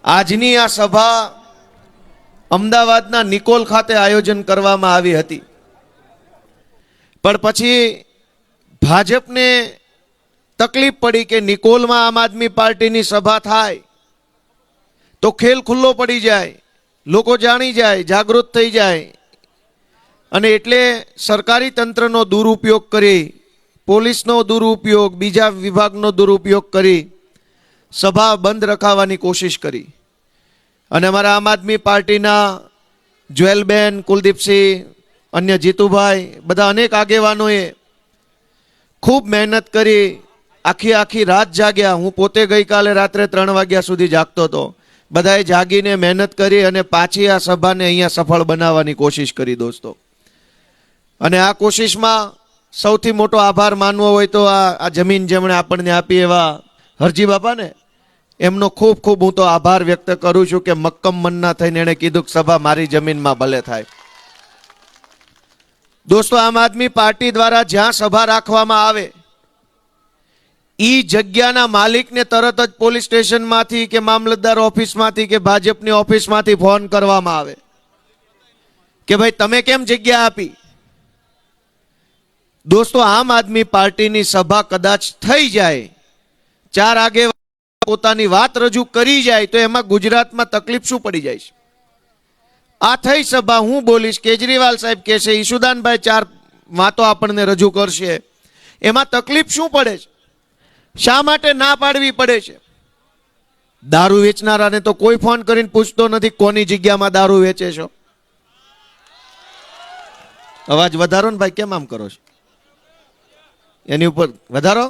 આજની આ સભા અમદાવાદના નિકોલ ખાતે આયોજન કરવામાં આવી હતી, પણ પછી ભાજપને તકલીફ પડી કે નિકોલમાં આમ આદમી પાર્ટીની સભા થાય તો ખેલ ખુલ્લો પડી જાય, લોકો જાણી જાય, જાગૃત થઈ જાય, અને એટલે સરકારી તંત્રનો દુરુપયોગ કરી, પોલીસનો દુરુપયોગ, બીજા વિભાગનો દુરુપયોગ કરી સભા બંધ રખાવવાની કોશિશ કરી. અને અમારા આમ આદમી પાર્ટીના જ્વેલબેન, કુલદીપસિંહ, અન્ય જીતુભાઈ, બધા અનેક આગેવાનોએ ખૂબ મહેનત કરી, આખી રાત જાગ્યા. હું પોતે ગઈકાલે રાત્રે 3 વાગ્યા સુધી જાગતો હતો. બધાએ જાગીને મહેનત કરી અને પાછી આ સભાને અહીંયા સફળ બનાવવાની કોશિશ કરી દોસ્તો. અને આ કોશિશમાં સૌથી મોટો આભાર માનવો હોય તો આ જમીન જેમણે આપણને આપી એવા હરજી બાપાને, એમનો ખૂબ ખૂબ હું તો આભાર વ્યક્ત કરું છું કે મક્કમ મનના થઈને એણે કીધું કે સભા મારી જમીનમાં ભલે થાય. દોસ્તો, આમ આદમી પાર્ટી દ્વારા જ્યાં સભા રાખવામાં આવે ઈ જગ્યાના માલિકને તરત જ પોલીસ સ્ટેશનમાંથી કે મામલતદાર ઓફિસમાંથી કે ભાજપની ઓફિસમાંથી ફોન કરવામાં આવે કે ભાઈ તમે કેમ જગ્યા આપી. દોસ્તો, આમ આદમી પાર્ટીની સભા કદાચ થઈ જાય, 4 આગેવાન પોતાની વાત રજૂ કરી જાય તો એમાં ગુજરાતમાં તકલીફ શું પડી જાય છે? આ થઈ સભા, હું બોલીશ, કેજરીવાલ સાહેબ કહેશે, ઈશુદાનભાઈ 4 વાતો આપણને રજૂ કરશે, એમાં તકલીફ શું પડે છે? શા માટે ના પાડવી પડે છે? દારૂ વેચનારાને તો કોઈ ફોન કરીને પૂછતો નથી કોની જગ્યામાં દારૂ વેચે છો. અવાજ વધારો ને ભાઈ, કેમ આમ કરો છો? એની ઉપર વધારો.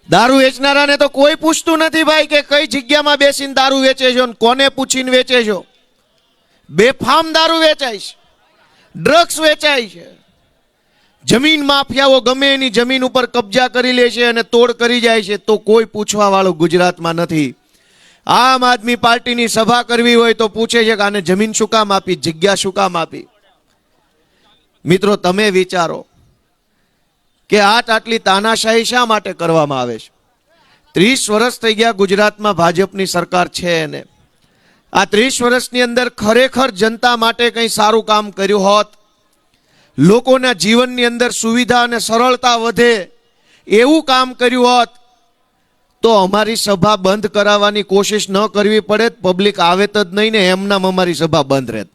દારૂ વેચનારાને તો કોઈ પૂછતું નથી ભાઈ કે કઈ જગ્યામાં બેસીને દારૂ વેચે છો, કોને પૂછીને વેચે છો. બેફામ દારૂ વેચાય છે, ડ્રગ્સ વેચાય છે, જમીન માફિયાઓ ગમે એની જમીન ઉપર કબજા કરી લે છે અને તોડ કરી જાય છે, તો કોઈ પૂછવા વાળું ગુજરાતમાં નથી. આમ આદમી પાર્ટીની સભા કરવી હોય તો પૂછે છે કે આને જમીન શું કામ આપી, જગ્યા શું કામ આપી. મિત્રો, તમે વિચારો કે આટલી તાનાશાહી શા માટે કરવામાં આવે છે? 30 વર્ષ થઈ ગયા ગુજરાતમાં ભાજપની સરકાર છે, અને આ 30 વર્ષની અંદર ખરેખર જનતા માટે કંઈ સારું કામ કર્યું હોત, લોકોના જીવનની અંદર સુવિધા અને સરળતા વધે એવું કામ કર્યું હોત તો અમારી સભા બંધ કરાવવાની કોશિશ ન કરવી પડે, પબ્લિક આવે જ નહીં ને, એમનામ અમારી સભા બંધ રહેત,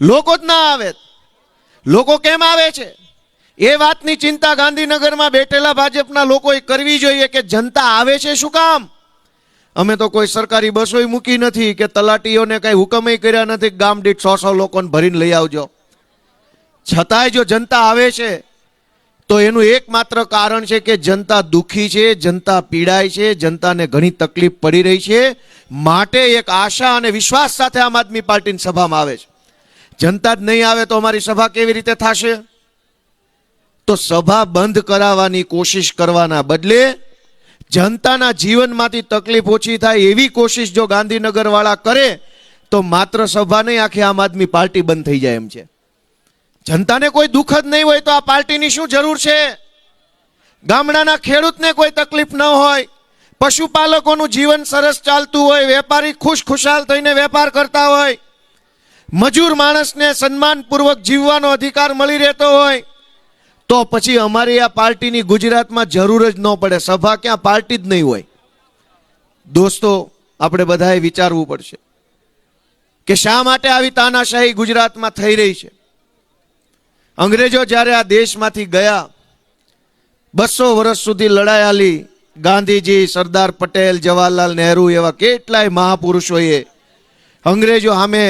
લોકો જ ના આવે. લોકો કેમ આવે છે એ વાતની ચિંતા ગાંધીનગરમાં બેઠેલા ભાજપના લોકોએ કરવી જોઈએ કે જનતા આવે છે શું કામ? અમે તો કોઈ સરકારી બસોય મૂકી નથી કે તલાટીઓને કઈ હુકમય કર્યા નથી ગામ દીઠ 100 લોકોને ભરીને લઈ આવજો. છતાંય જો જનતા આવે છે તો એનું એકમાત્ર કારણ છે કે જનતા દુઃખી છે, જનતા પીડાય છે, જનતાને ઘણી તકલીફ પડી રહી છે, માટે એક આશા અને વિશ્વાસ સાથે આમ આદમી પાર્ટીની સભામાં આવે છે. જનતા જ નહીં આવે તો અમારી સભા કેવી રીતે થશે? તો સભા બંધ કરાવવાની કોશિશ કરવાના બદલે જનતાના જીવનમાંથી તકલીફ ઓછી થાય એવી કોશિશ જો ગાંધીનગર વાળા કરે તો માત્ર સભા નહીં, આખી આમ આદમી પાર્ટી બંધ થઈ જાય એમ છે. જનતાને કોઈ દુઃખ જ નહીં હોય તો આ પાર્ટીની શું જરૂર છે? ગામડાના ખેડૂતને કોઈ તકલીફ ન હોય, પશુપાલકોનું જીવન સરસ ચાલતું હોય, વેપારી ખુશખુશાલ થઈને વેપાર કરતા હોય, મજૂર માણસને સન્માનપૂર્વક જીવવાનો અધિકાર મળી રહેતો હોય, તો પછી અમારી આ પાર્ટીની ગુજરાતમાં જરૂર જ ન પડે. સભા ક્યાં, પાર્ટી જ નહીં હોય. દોસ્તો, આપણે બધાએ વિચારવું પડશે કે શા માટે આવી તાનાશાહી ગુજરાતમાં થઈ રહી છે. અંગ્રેજો જ્યારે આ દેશમાંથી ગયા, 200 વર્ષ સુધી લડાઈ આલી, ગાંધીજી, સરદાર પટેલ, જવાહરલાલ નહેરુ એવા કેટલાય મહાપુરુષોએ અંગ્રેજો સામે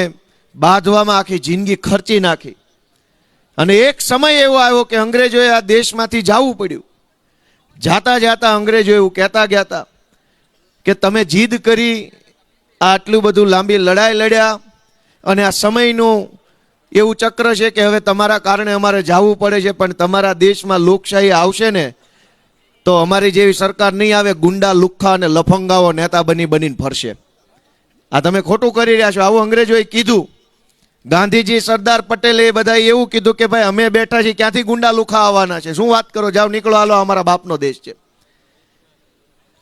બાંધવામાં આખી જિંદગી ખર્ચી નાખી. અને એક સમય એવો આવ્યો કે અંગ્રેજોએ આ દેશમાંથી જવું પડ્યું. જાતા જાતા અંગ્રેજો એવું કહેતા ગયા હતા કે તમે જીદ કરી, આટલું બધું લાંબી લડાઈ લડ્યા, અને આ સમયનું એવું ચક્ર છે કે હવે તમારા કારણે અમારે જવું પડે છે, પણ તમારા દેશમાં લોકશાહી આવશે ને તો અમારી જેવી સરકાર નહીં આવે, ગુંડા, લુખ્ખા અને લફંગાઓ નેતા બનીને ફરશે. આ તમે ખોટું કરી રહ્યા છો. આવું અંગ્રેજોએ કીધું. ગાંધીજી, સરદાર પટેલે એ બધાએ એવું કીધું કે ભાઈ અમે બેઠા છીએ, ક્યાંથી ગુંડા લુખા આવવાના છે? શું વાત કરો, જાઓ નીકળો, હાલો, અમારા બાપનો દેશ છે.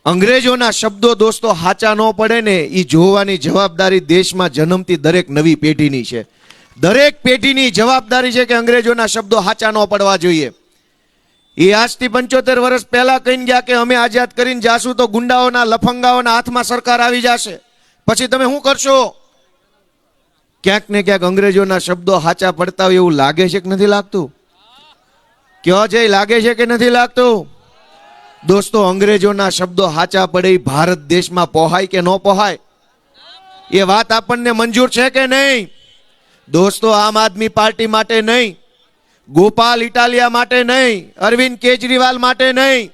અંગ્રેજોના શબ્દો દોસ્તો હાચા ન પડે ને એ જોવાની જવાબદારી દેશમાં જન્મતી દરેક નવી પેઢીની છે. દરેક પેઢીની જવાબદારી છે કે અંગ્રેજોના શબ્દો હાચા ન પડવા જોઈએ. એ આજથી 75 વર્ષ પહેલા કહીને ગયા કે અમે આઝાદ કરીને જાશું તો ગુંડાઓના લફંગાઓના હાથમાં સરકાર આવી જશે, પછી તમે શું કરશો? ક્યાંક ને ક્યાંક અંગ્રેજોના શબ્દો હાચા પડતા હોય એવું લાગે છે કે નથી લાગતું? કયો છે, લાગે છે કે નથી લાગતું? દોસ્તો, અંગ્રેજોના શબ્દો હાચા પડે ભારત દેશમાં પોહાય કે ન પોહાય? એ વાત આપણને મંજૂર છે કે નહીં? દોસ્તો, આમ આદમી પાર્ટી માટે નહીં, ગોપાલ ઇટાલિયા માટે નહીં, અરવિંદ કેજરીવાલ માટે નહીં,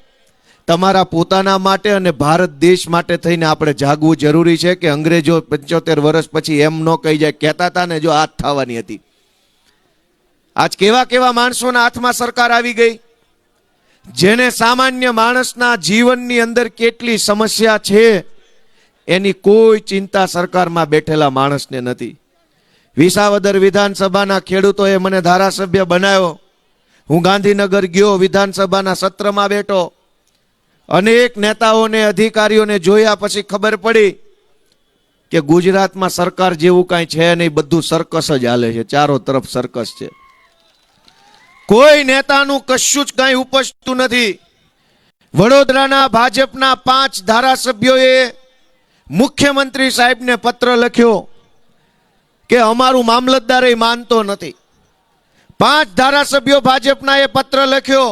તમારા પોતાના માટે અને ભારત દેશ માટે થઈને આપણે જાગવું જરૂરી છે કે અંગ્રેજો 75 વર્ષ પછી એમ ન કહી જાય, કહેતા હતા ને જો આજ થવાની હતી. આજ કેવા કેવા માણસોના હાથમાં સરકાર આવી ગઈ, જેને સામાન્ય માણસના જીવનની અંદર કેટલી સમસ્યા છે એની કોઈ ચિંતા સરકારમાં બેઠેલા માણસને નથી. વિસાવદર વિધાનસભાના ખેડૂતોએ મને ધારાસભ્ય બનાવ્યો. હું ગાંધીનગર ગયો, વિધાનસભાના સત્રમાં બેઠો, અનેક નેતાઓને અધિકારીઓને જોયા પછી ખબર પડી કે ગુજરાતમાં સરકાર જેવું કાંઈ છે નહીં, બધું સર્કસ જ હાલે છે, ચારો તરફ સર્કસ છે. કોઈ નેતાનું કશું જ કાંઈ ઉપજતું નથી. વડોદરાના ભાજપના 5 ધારાસભ્યોએ મુખ્યમંત્રી સાહેબને પત્ર લખ્યો કે અમારું મામલતદાર એ માનતો નથી. 5 ધારાસભ્યો ભાજપના એ પત્ર લખ્યો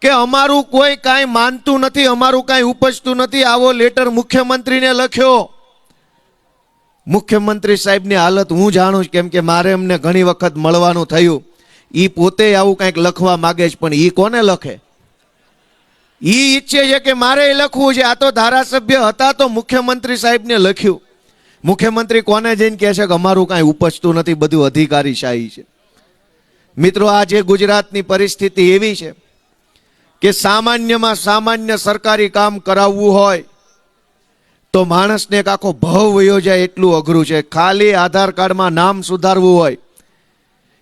કે અમારું કોઈ કાંઈ માનતું નથી, અમારું કાંઈ ઉપજતું નથી, આવો લેટર મુખ્યમંત્રીને લખ્યો. મુખ્યમંત્રી સાહેબની હાલત હું જાણું છું, કેમ કે મારે એમને ઘણી વખત મળવાનું થયું. ઈ પોતે આવું કંઈક લખવા માંગે છે, પણ ઈ કોને લખે? ઈ ઈચ્છે છે કે મારે લખવું છે. આ તો ધારાસભ્ય હતા તો મુખ્યમંત્રી સાહેબને લખ્યું. મુખ્યમંત્રી કોને જઈને કહે છે કે અમારું કાંઈ ઉપજતું નથી, બધું અધિકારીશાહી છે. મિત્રો, આજે ગુજરાતની પરિસ્થિતિ એવી છે કે સામાન્યમાં સામાન્ય સરકારી કામ કરાવવું હોય તો માણસને એક આખો ભાવ વયો જાય એટલું અઘરું છે. ખાલી આધાર કાર્ડમાં નામ સુધારવું હોય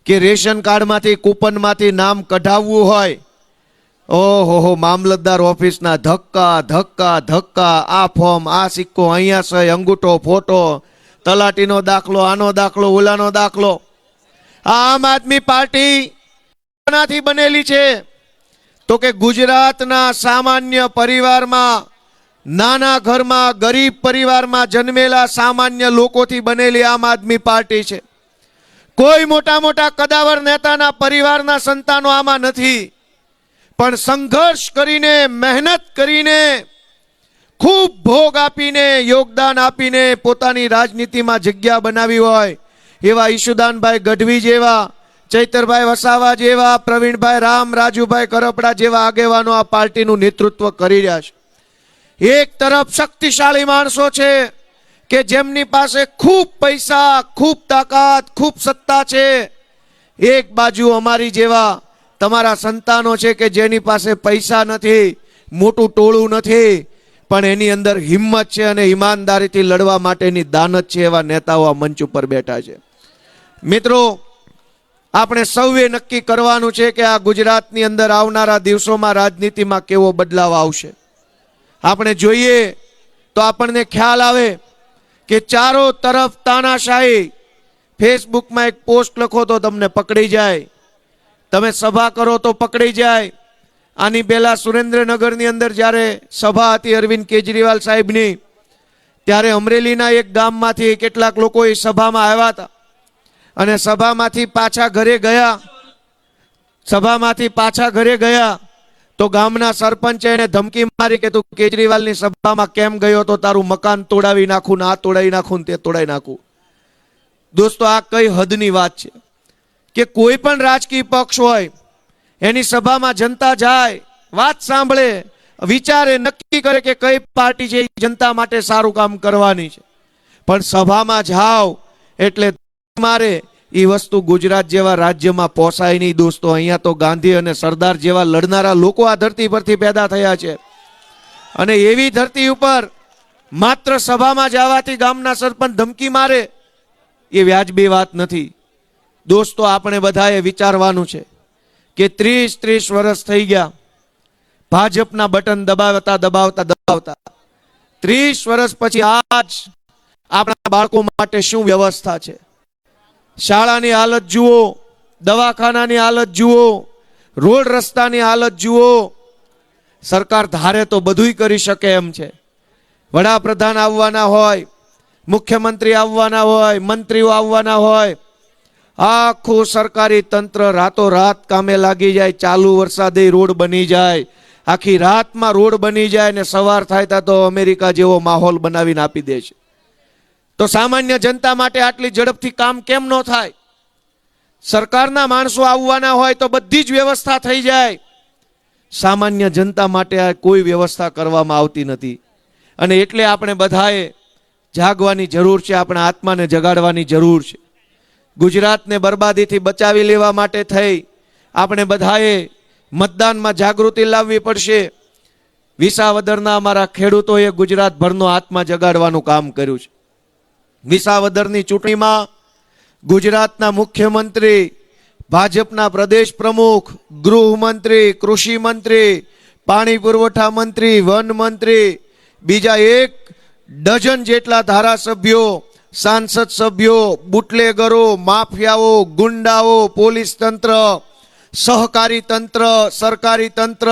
કે રેશન કાર્ડમાંથી કૂપનમાંથી નામ કઢાવવું હોય, ઓહો, મામલતદાર ઓફિસના ધક્કા ધક્કા ધક્કા, આ ફોર્મ, આ સિક્કો, અહીંયા સહી, અંગૂઠો, ફોટો, તલાટીનો દાખલો, આનો દાખલો, ઓલાનો દાખલો. આમ આદમી પાર્ટી કોનાથી બનેલી છે? તો કે ગુજરાતના સામાન્ય પરિવારમાં, નાના ઘરમાં, ગરીબ પરિવારમાં જન્મેલા સામાન્ય લોકોથી બનેલી આમ આદમી પાર્ટી છે. કોઈ મોટા મોટા કદાવર નેતાના પરિવારના સંતાનો આમાં નથી, પણ સંઘર્ષ કરીને, મહેનત કરીને, ખૂબ ભોગ આપીને, યોગદાન આપીને પોતાની રાજનીતિમાં જગ્યા બનાવી હોય એવા ઈશુદાનભાઈ ગઢવી જેવા, ચૈતરભાઈ વસાવા જેવા, પ્રવીણભાઈ રામ, રાજુભાઈ કરપડા જેવા આગેવાનો આ પાર્ટીનું નેતૃત્વ કરી રહ્યા છે. એક તરફ શક્તિશાળી માણસો છે કે જેમની પાસે ખૂબ પૈસા, ખૂબ તાકાત, ખૂબ સત્તા છે. એક બાજુ અમારી જેવા તમારા સંતાનો છે કે જેની પાસે પૈસા નથી, મોટું ટોળું નથી, પણ એની અંદર હિંમત છે અને ઈમાનદારીથી લડવા માટેની દાનત છે. એવા નેતાઓ આ મંચ ઉપર બેઠા છે. મિત્રો, આપણે સૌએ નક્કી કરવાનું છે કે આ ગુજરાતની અંદર આવનારા દિવસોમાં રાજનીતિમાં કેવો બદલાવ આવશે. આપણે જોઈએ તો આપણને ખ્યાલ આવે કે ચારો તરફ તાનાશાહી. ફેસબુકમાં એક પોસ્ટ લખો તો તમને પકડી જાય, તમે સભા કરો તો પકડી જાય. આની પહેલા સુરેન્દ્રનગરની અંદર જ્યારે સભા હતી અરવિંદ કેજરીવાલ સાહેબની, ત્યારે અમરેલીના એક ગામમાંથી કેટલાક લોકો એ સભામાં આવ્યા હતા અને સભામાંથી પાછા ઘરે ગયા તો ગામના સરપંચે એને ધમકી મારી કે તું કેજરીવાલની સભામાં કેમ ગયો તો તારું મકાન તોડાવી નાખું, ને આ તોડાવી નાખું, ને તે તોડાવી નાખું. દોસ્તો, આ કઈ હદની વાત છે કે કોઈ પણ રાજકીય પક્ષ હોય એની સભામાં જનતા જાય, વાત સાંભળે, વિચારે, નક્કી કરે કે કઈ પાર્ટી છે જનતા માટે સારું કામ કરવાની છે, પણ સભામાં જાઓ એટલે મારે એ વસ્તુ ગુજરાત જેવા રાજ્યમાં પોસાય નહીં. દોસ્તો, અહીંયા તો ગાંધી અને સરદાર જેવા લડનારા લોકો આ ધરતી પરથી પેદા થયા છે અને એવી ધરતી ઉપર માત્ર સભામાં જવાથી ગામના સરપંચ ધમકી મારે એ વ્યાજબી વાત નથી. દોસ્તો, આપણે બધાએ વિચારવાનું છે કે 30 વર્ષ થઈ ગયા, ભાજપના બટન દબાવતા દબાવતા દબાવતા 30 વર્ષ પછી આજ આપણા બાળકો માટે શું વ્યવસ્થા છે? શાળાની હાલત જુઓ, દવાખાનાની હાલત જુઓ, રોડ રસ્તાની હાલત જુઓ. સરકાર ધારે તો બધુંય કરી શકે એમ છે. વડાપ્રધાન આવવાના હોય, મુખ્યમંત્રી આવવાના હોય, મંત્રીઓ આવવાના હોય, આખું સરકારી તંત્ર રાતોરાત કામે લાગી જાય. ચાલુ વરસાદે રોડ બની જાય, આખી રાતમાં રોડ બની જાય ને સવાર થાય તો અમેરિકા જેવો માહોલ બનાવીને આપી દે છે. તો સામાન્ય જનતા માટે આટલી ઝડપથી કામ કેમ ન થાય? સરકારના માણસો આવવાના હોય તો બધી જ વ્યવસ્થા થઈ જાય. સામાન્ય જનતા માટે આ કોઈ વ્યવસ્થા કરવામાં આવતી નથી. અને એટલે આપણે બધાએ જાગવાની જરૂર છે, આપણા આત્માને જગાડવાની જરૂર છે. ગુજરાતને બરબાદીથી બચાવી લેવા માટે થઈ આપણે બધાએ મતદાનમાં જાગૃતિ લાવવી પડશે. વિસાવદરના અમારા ખેડૂતોએ ગુજરાતભરનો આત્મા જગાડવાનું કામ કર્યું છે. વિસાવદરની ચૂંટણીમાં ગુજરાતના મુખ્યમંત્રી, ભાજપના પ્રદેશ પ્રમુખ, ગૃહમંત્રી, કૃષિ મંત્રી, પાણી પુરવઠા મંત્રી, વન મંત્રી, બીજા 1 ડઝન જેટલા ધારાસભ્યો, સાંસદ સભ્યો, બુટલેગરો, માફિયાઓ, ગુંડાઓ, પોલીસ તંત્ર, સહકારી તંત્ર, સરકારી તંત્ર,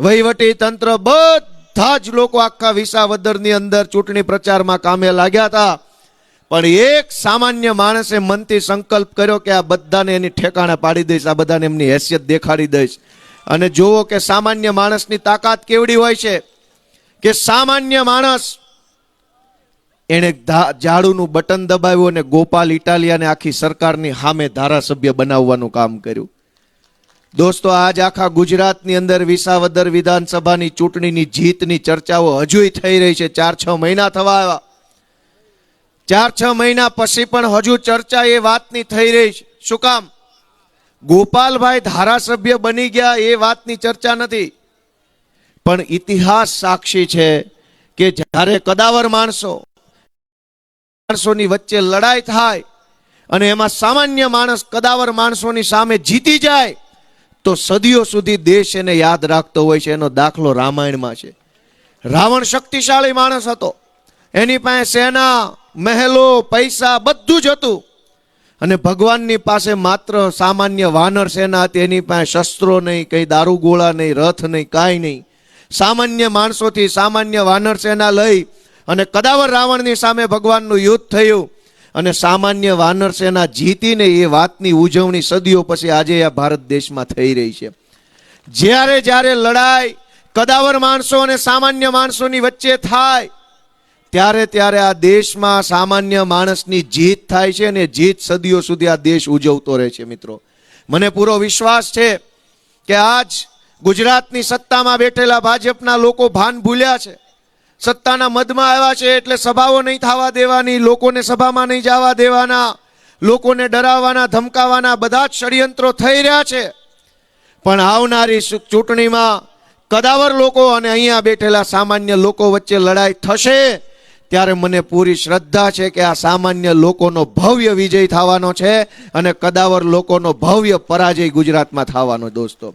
વહીવટી તંત્ર, બધા જ લોકો આખા વિસાવદરની અંદર ચૂંટણી પ્રચારમાં કામે લાગ્યા હતા. પણ એક સામાન્ય માણસે મનથી સંકલ્પ કર્યો કે આ બધાને એની ઠેકાણે પાડી દઈશ, આ બધાને એમની હેસિયત દેખાડી દઈશ. અને જુઓ કે સામાન્ય માણસની તાકાત કેવડી હોય છે કે સામાન્ય માણસ એણે ઝાડુનું બટન દબાવ્યું અને ગોપાલ ઇટાલિયાને આખી સરકારની સામે ધારાસભ્ય બનાવવાનું કામ કર્યું. દોસ્તો, આજ આખા ગુજરાતની અંદર વિસાવદર વિધાનસભાની ચૂંટણીની જીતની ચર્ચાઓ હજુય થઈ રહી છે. 4-6 મહિના થવા આવ્યા. 4-6 મહિના પછી પણ હજુ ચર્ચા એ વાતની થઈ રહી છે. શું કામ? ગોપાલભાઈ ધારાસભ્ય બની ગયા એ વાતની ચર્ચા નથી. પણ ઇતિહાસ સાક્ષી છે કે જ્યારે કદાવર માણસોની વચ્ચે લડાઈ થાય અને એમાં સામાન્ય માણસ કદાવર માણસોની સામે જીતી જાય તો સદીઓ સુધી દેશ એને યાદ રાખતો હોય છે. એનો દાખલો રામાયણમાં છે. રાવણ શક્તિશાળી માણસ હતો, એની પાસે સેના, મહેલો, પૈસા બધું જ હતું. અને ભગવાનની પાસે માત્ર સામાન્ય વાનર સેના હતી. એની પાસે શસ્ત્રો નહીં, કઈ દારૂગોળા નહીં, રથ નહીં, કાંઈ નહીં. સામાન્ય માણસોથી સામાન્ય વાનર સેના લઈ અને કદાવર રાવણની સામે ભગવાનનું યુદ્ધ થયું અને સામાન્ય વાનર સેના જીતીને એ વાતની ઉજવણી સદીઓ પછી આજે આ ભારત દેશમાં થઈ રહી છે. જ્યારે જ્યારે લડાઈ કદાવર માણસો અને સામાન્ય માણસોની વચ્ચે થાય ત્યારે ત્યારે આ દેશમાં સામાન્ય માણસની જીત થાય છે અને જીત સદીઓ સુધી આ દેશ ઉજવતો રહે છે. મિત્રો, મને પૂરો વિશ્વાસ છે કે આજ ગુજરાતની સત્તામાં બેઠેલા ભાજપના લોકો ભાન ભૂલ્યા છે. સત્તાના મદમાં આવ્યા છે એટલે સભાઓ નહીં થવા દેવાની, લોકોને સભામાં નહીં જવા દેવાના, લોકોને ડરાવવાના, ધમકાવવાના બધા જ ષડયંત્રો થઈ રહ્યા છે. પણ આવનારી ચૂંટણીમાં કદાવર લોકો અને અહીંયા બેઠેલા સામાન્ય લોકો વચ્ચે લડાઈ થશે ત્યારે મને પૂરી શ્રદ્ધા છે કે આ સામાન્ય લોકોનો ભવ્ય વિજય થવાનો છે અને કદાવર લોકોનો ભવ્ય પરાજય ગુજરાતમાં થવાનો. દોસ્તો,